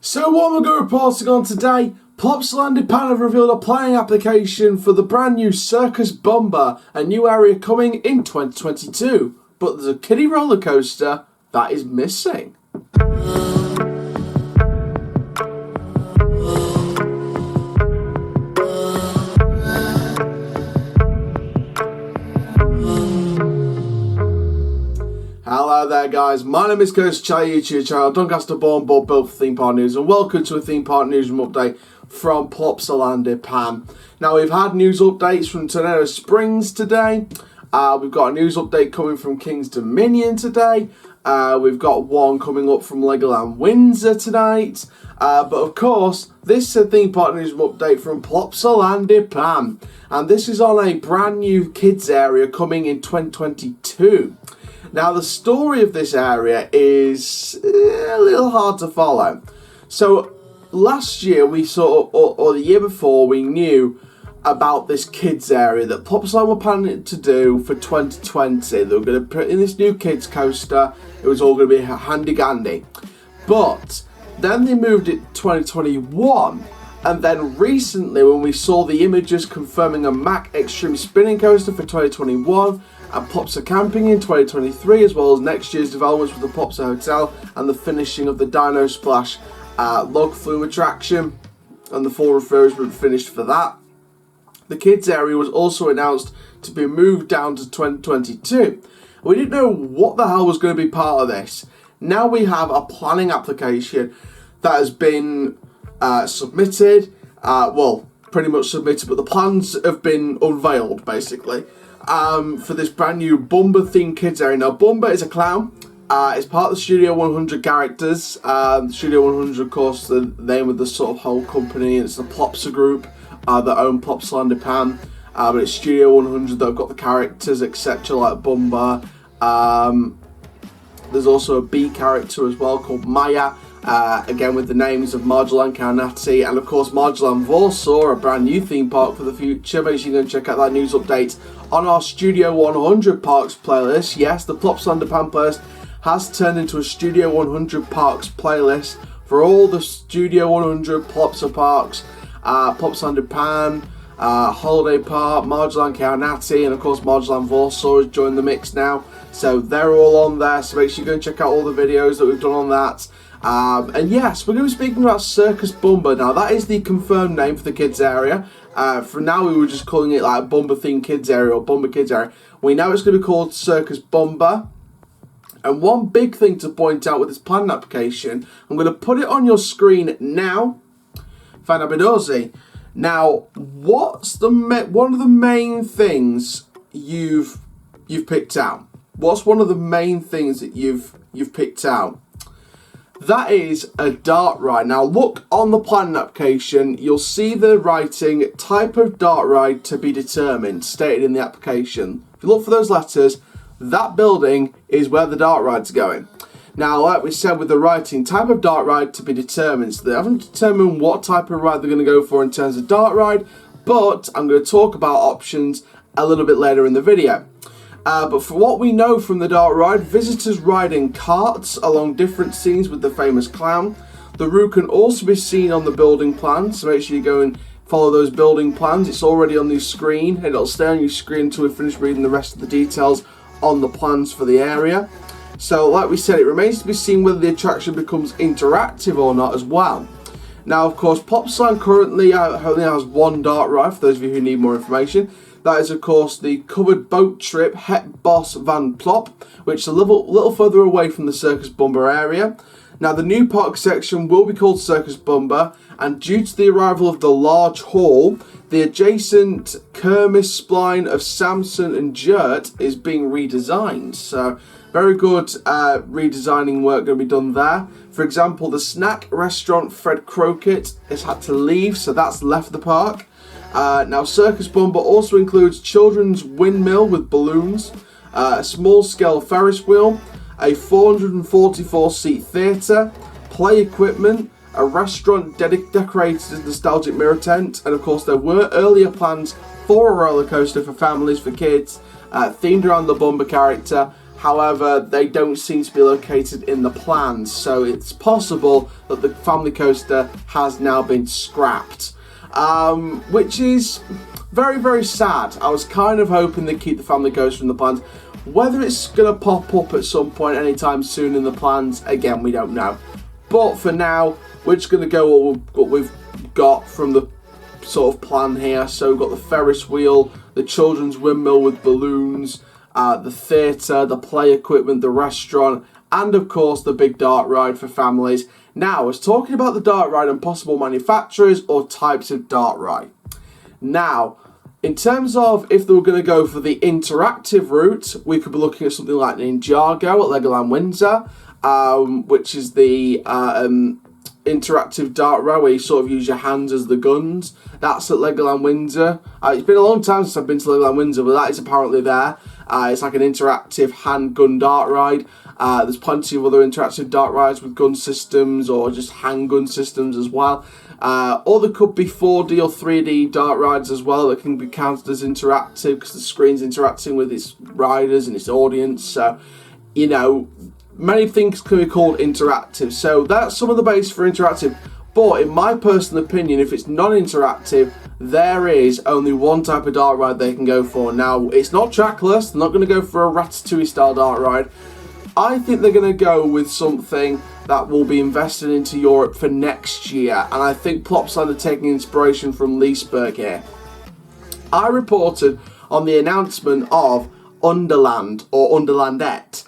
So what we're going to be reporting on today, Plopsaland De Panne have revealed a planning application for the brand new Circus Bumba, a new area coming in 2022. But there's a kiddie roller coaster that is missing. Hello there guys, my name is Coach Chai, YouTube channel, Doncaster born but built for Theme Park News, and welcome to a Theme Park Newsroom update from Plopsaland De Panne. Now we've had news updates from Tornado Springs today, we've got a news update coming from King's Dominion today, we've got one coming up from Legoland Windsor tonight, but of course this is a Theme Park Newsroom update from Plopsaland De Panne, and this is on a brand new kids area coming in 2022. Now the story of this area is a little hard to follow. So last year we saw, or the year before, we knew about this kids area that Plopsaland were planning to do for 2020. They were going to put in this new kids coaster. It was all going to be handy-gandy. But then they moved it to 2021. And then recently when we saw the images confirming a Mack Extreme Spinning Coaster for 2021, and Plopsa Camping in 2023, as well as next year's developments with the Plopsa Hotel and the finishing of the Dino Splash log flume attraction, and the full refurbishment finished for that. The kids area was also announced to be moved down to 2022. We didn't know what the hell was going to be part of this. Now we have a planning application that has been submitted, well, pretty much submitted, but the plans have been unveiled basically. For this brand new Bumba themed kids area. Now Bumba is a clown, it's part of the Studio 100 characters. Studio 100 of course the name of the sort of whole company, it's the Plopsa group that own Plopsaland De Panne, but it's Studio 100 that have got the characters etc like Bumba. There's also a B character as well called Maya, again with the names of Marjolaine Carnati and of course Marjolaine Warsaw, a brand new theme park for the future. Make sure you go and check out that news update on our Studio 100 Parks playlist. Yes, the Plopsaland De Panne playlist has turned into a Studio 100 Parks playlist for all the Studio 100 Plopsa parks, Plopsaland De Panne, Holiday Park, Marjolaine Carnati, and of course Marjolaine Warsaw has joined the mix now. So they're all on there, so make sure you go and check out all the videos that we've done on that. And yes, we're going to be speaking about Circus Bumba. Now that is the confirmed name for the kids area. For now we were just calling it like Bumba themed kids area or Bumba kids area. We know it's going to be called Circus Bumba. And one big thing to point out with this planning application, I'm going to put it on your screen now. Fanabidozi. Now, what's the one of the main things you've picked out? What's one of the main things that you've picked out? That is a dart ride. Now look on the planning application, you'll see the writing type of dart ride to be determined stated in the application. If you look for those letters, that building is where the dart ride's going. Now like we said with the writing, type of dart ride to be determined. So they haven't determined what type of ride they're going to go for in terms of dart ride, but I'm going to talk about options a little bit later in the video. But for what we know from the dart ride, visitors ride in carts along different scenes with the famous clown. The route can also be seen on the building plans, so make sure you go and follow those building plans. It's already on your screen, and it'll stay on your screen until we finish reading the rest of the details on the plans for the area. So like we said, it remains to be seen whether the attraction becomes interactive or not as well. Now of course Plopsaland currently only has one dart ride, for those of you who need more information. That is of course the covered boat trip Het Bos van Plop, which is a little further away from the Circus Bumba area. Now the new park section will be called Circus Bumba, and due to the arrival of the large hall, the adjacent Kermis spline of Samson and Jert is being redesigned. So very good redesigning work going to be done there. For example, the snack restaurant Fred Crockett has had to leave, so that's left the park. Now Circus Bumba also includes children's windmill with balloons, a small scale Ferris wheel, a 444 seat theatre, play equipment, a restaurant decorated as a nostalgic mirror tent, and of course there were earlier plans for a roller coaster for families, for kids, themed around the Bumba character. However, they don't seem to be located in the plans, so it's possible that the family coaster has now been scrapped, which is very, very sad. I was kind of hoping they'd keep the family coaster in the plans. Whether it's going to pop up at some point anytime soon in the plans, again, we don't know. But for now, we're just going to go what we've got from the sort of plan here. So we've got the Ferris wheel, the children's windmill with balloons, the theatre, the play equipment, the restaurant, and of course the big dart ride for families. Now, I was talking about the dart ride and possible manufacturers or types of dart ride. Now, in terms of if they were going to go for the interactive route, we could be looking at something like Ninjago at Legoland Windsor, which is the interactive dart ride where you sort of use your hands as the guns. That's at Legoland Windsor. It's been a long time since I've been to Legoland Windsor, but that is apparently there. It's like an interactive handgun dart ride. There's plenty of other interactive dart rides with gun systems or just handgun systems as well. Or there could be 4D or 3D dart rides as well that can be counted as interactive because the screen's interacting with its riders and its audience. So, you know, many things can be called interactive. So that's some of the base for interactive. But in my personal opinion, if it's non-interactive, there is only one type of dart ride they can go for. Now, it's not trackless. They're not going to go for a Ratatouille style dart ride. I think they're going to go with something that will be invested into Europe for next year. And I think Plopsaland are taking inspiration from Leesburg here. I reported on the announcement of Underland or Underlandette,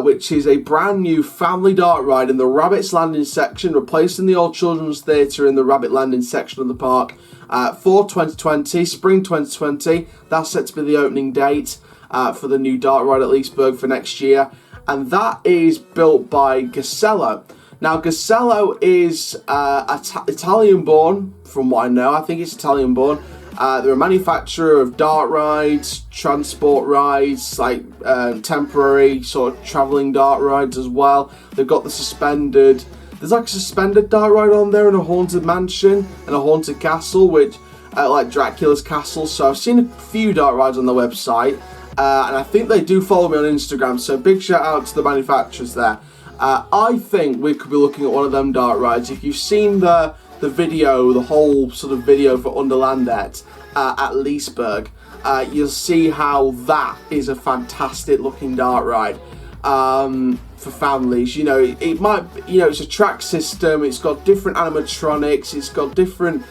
which is a brand new family dart ride in the Rabbit's Landing section, replacing the old Children's Theatre in the Rabbit Landing section of the park for 2020, spring 2020. That's set to be the opening date for the new dart ride at Leesburg for next year. And that is built by Gasello. Now, Gasello is Italian-born, from what I know. I think it's Italian-born. They're a manufacturer of dart rides, transport rides, like temporary sort of travelling dart rides as well. They've got the suspended... There's like a suspended dart ride on there and a haunted mansion and a haunted castle, which like Dracula's castle. So I've seen a few dart rides on the website. And I think they do follow me on Instagram, so big shout out to the manufacturers there. I think we could be looking at one of them dart rides. If you've seen the video, the whole sort of video for Underlandette at Leesburg, you'll see how that is a fantastic looking dart ride for families. You know, it might, you know, it's a track system, it's got different animatronics, it's got different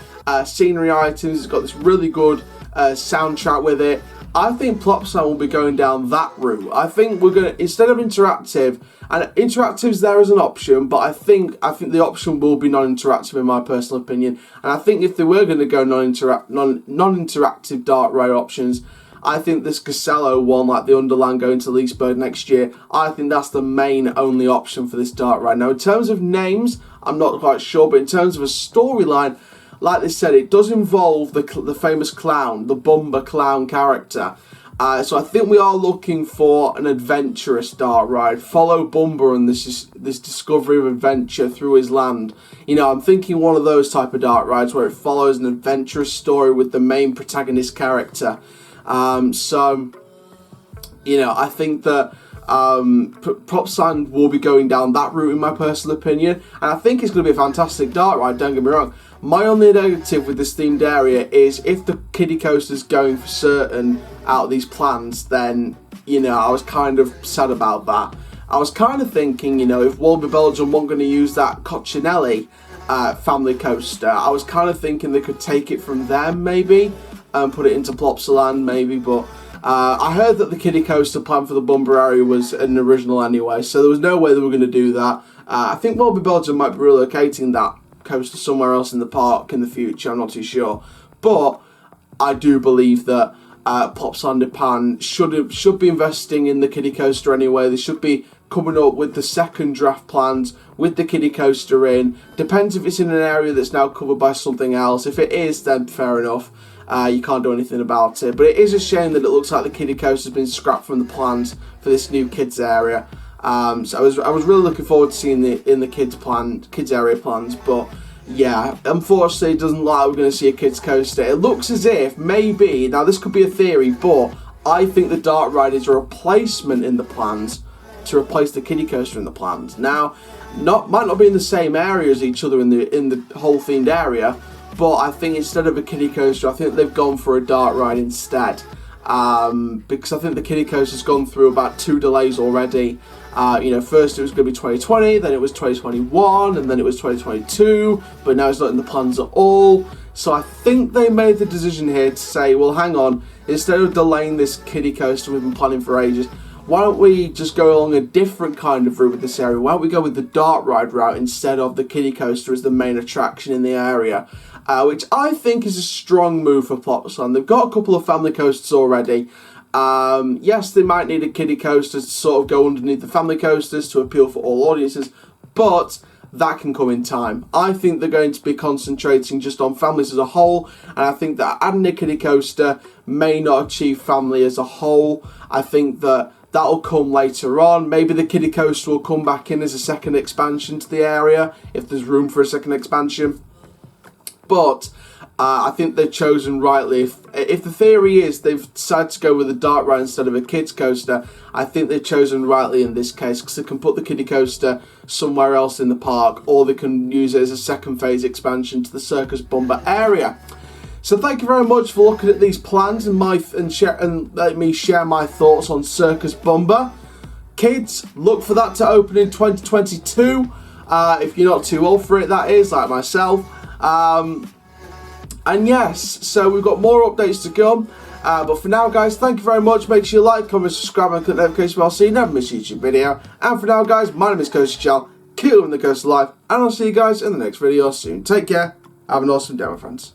scenery items, it's got this really good soundtrack with it. I think Plopsaland will be going down that route. I think we're going to, instead of interactive, and interactive's there as an option, but I think the option will be non-interactive in my personal opinion. And I think if they were going to go non-interactive dart ride options, I think this Gasello one, like the Underland going to Leesburg next year, I think that's the main only option for this dart ride. Now, in terms of names, I'm not quite sure, but in terms of a storyline, like they said, it does involve the famous clown, the Bumba clown character. So I think we are looking for an adventurous dart ride. Follow Bumba and this discovery of adventure through his land. You know, I'm thinking one of those type of dart rides where it follows an adventurous story with the main protagonist character. So, you know, I think that Plopsaland will be going down that route in my personal opinion. And I think it's going to be a fantastic dart ride, don't get me wrong. My only negative with this themed area is if the kiddie coaster's going for certain out of these plans, then, you know, I was kind of sad about that. I was kind of thinking, you know, if Wallaby Belgium weren't going to use that Coccinelli family coaster, I was kind of thinking they could take it from them maybe and put it into Plopsaland maybe, but I heard that the kiddie coaster plan for the Bumba area was an original anyway, so there was no way they were going to do that. I think Wallaby Belgium might be relocating that coaster somewhere else in the park in the future, I'm not too sure, but I do believe that Plopsaland De Panne should be investing in the kiddie coaster anyway. They should be coming up with the second draft plans with the kiddie coaster in. Depends if it's in an area that's now covered by something else. If it is, then fair enough, you can't do anything about it, but it is a shame that it looks like the kiddie coaster has been scrapped from the plans for this new kids area. So I was really looking forward to seeing the kids area plans, but yeah, unfortunately it doesn't look like we're going to see a kids coaster. It looks as if maybe, now this could be a theory, but I think the dart ride is a replacement in the plans to replace the kiddie coaster in the plans. Now, might not be in the same area as each other in the whole themed area, but I think instead of a kiddie coaster, I think they've gone for a dart ride instead. Because I think the kiddie coaster's gone through about 2 delays already. First it was going to be 2020, then it was 2021, and then it was 2022, but now it's not in the plans at all. So I think they made the decision here to say, well, hang on, instead of delaying this kiddie coaster we've been planning for ages, why don't we just go along a different kind of route with this area? Why don't we go with the dart ride route instead of the kiddie coaster as the main attraction in the area? Which I think is a strong move for Plopsaland. They've got a couple of family coasters already. Yes, they might need a kiddie coaster to sort of go underneath the family coasters to appeal for all audiences, but that can come in time. I think they're going to be concentrating just on families as a whole, and I think that adding a kiddie coaster may not achieve family as a whole. I think that that'll come later on. Maybe the kiddie coaster will come back in as a second expansion to the area, if there's room for a second expansion. But I think they've chosen rightly. If the theory is they've decided to go with a dart ride instead of a kids coaster, I think they've chosen rightly in this case, because they can put the kiddie coaster somewhere else in the park, or they can use it as a second phase expansion to the Circus Bumba area. So thank you very much for looking at these plans and let me share my thoughts on Circus Bumba. Kids, look for that to open in 2022. If you're not too old for it, that is, like myself. And yes, so we've got more updates to come. But for now, guys, thank you very much. Make sure you like, comment, subscribe, and click the notification bell so you never miss a YouTube video. And for now, guys, my name is Coaster Chal, keep living the coaster life, and I'll see you guys in the next video soon. Take care. Have an awesome day, my friends.